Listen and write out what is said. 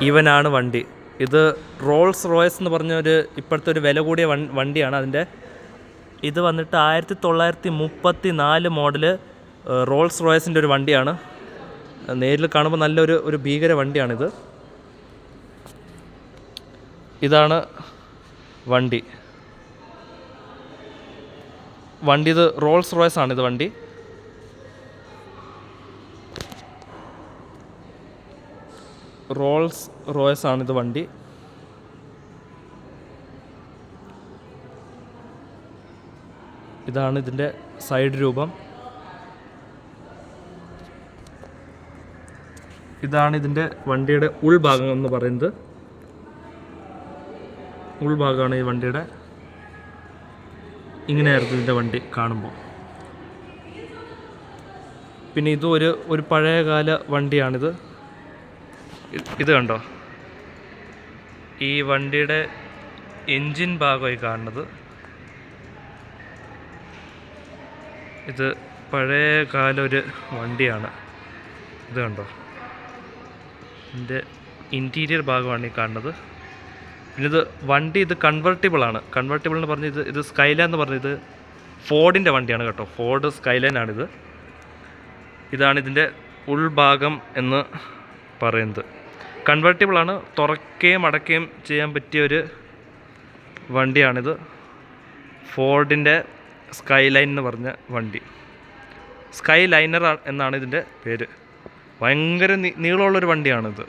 ഇവനാണ് വണ്ടി. ഇത് റോൾസ് റോയ്സ് എന്ന് പറഞ്ഞൊരു ഇപ്പോഴത്തെ ഒരു വില കൂടിയ വണ്ടിയാണ്. അതിൻ്റെ ഇത് വന്നിട്ട് 1934 മോഡല് റോൾസ് റോയ്സിൻ്റെ ഒരു വണ്ടിയാണ്. നേരിൽ കാണുമ്പോൾ നല്ലൊരു ഭീകര വണ്ടിയാണിത്. ഇതാണ് വണ്ടി. ഇത് റോൾസ് റോയ്സ് ആണ്. ഇത് വണ്ടി റോൾസ് റോയ്സ് ആണിത് വണ്ടി. ഇതാണ് ഇതിൻ്റെ സൈഡ് രൂപം. ഇതാണ് ഇതിൻ്റെ വണ്ടിയുടെ ഉൾഭാഗം എന്ന് പറയുന്നത്. ഉൾഭാഗമാണ് ഈ വണ്ടിയുടെ. ഇങ്ങനെയായിരുന്നു ഇതിൻ്റെ വണ്ടി കാണുമ്പോൾ. പിന്നെ ഇതും ഒരു പഴയകാല വണ്ടിയാണിത്. ഇത് കണ്ടോ, ഈ വണ്ടിയുടെ എൻജിൻ ഭാഗമായി കാണുന്നത്. ഇത് പഴയകാല ഒരു വണ്ടിയാണ്. ഇത് കണ്ടോ, ഇതിൻ്റെ ഇൻറ്റീരിയർ ഭാഗമാണ് ഈ കാണുന്നത്. പിന്നെ ഇത് കൺവെർട്ടിബിളാണ്. കൺവെർട്ടിബിൾ എന്ന് പറഞ്ഞ് ഇത് സ്കൈലൈൻ എന്ന് പറഞ്ഞത് ഫോർഡിൻ്റെ വണ്ടിയാണ് കേട്ടോ. ഫോർഡ് സ്കൈലൈനാണിത്. ഇതാണ് ഇതിൻ്റെ ഉൾഭാഗം എന്ന് പറയുന്നത്. കൺവെർട്ടിബിളാണ്. തുറക്കുകയും അടയ്ക്കുകയും ചെയ്യാൻ പറ്റിയൊരു വണ്ടിയാണിത്. ഫോർഡിൻ്റെ സ്കൈലൈൻ എന്ന് പറഞ്ഞ വണ്ടി. സ്കൈ ലൈനർ എന്നാണ് ഇതിൻ്റെ പേര്. ഭയങ്കര നീളമുള്ളൊരു വണ്ടിയാണിത്.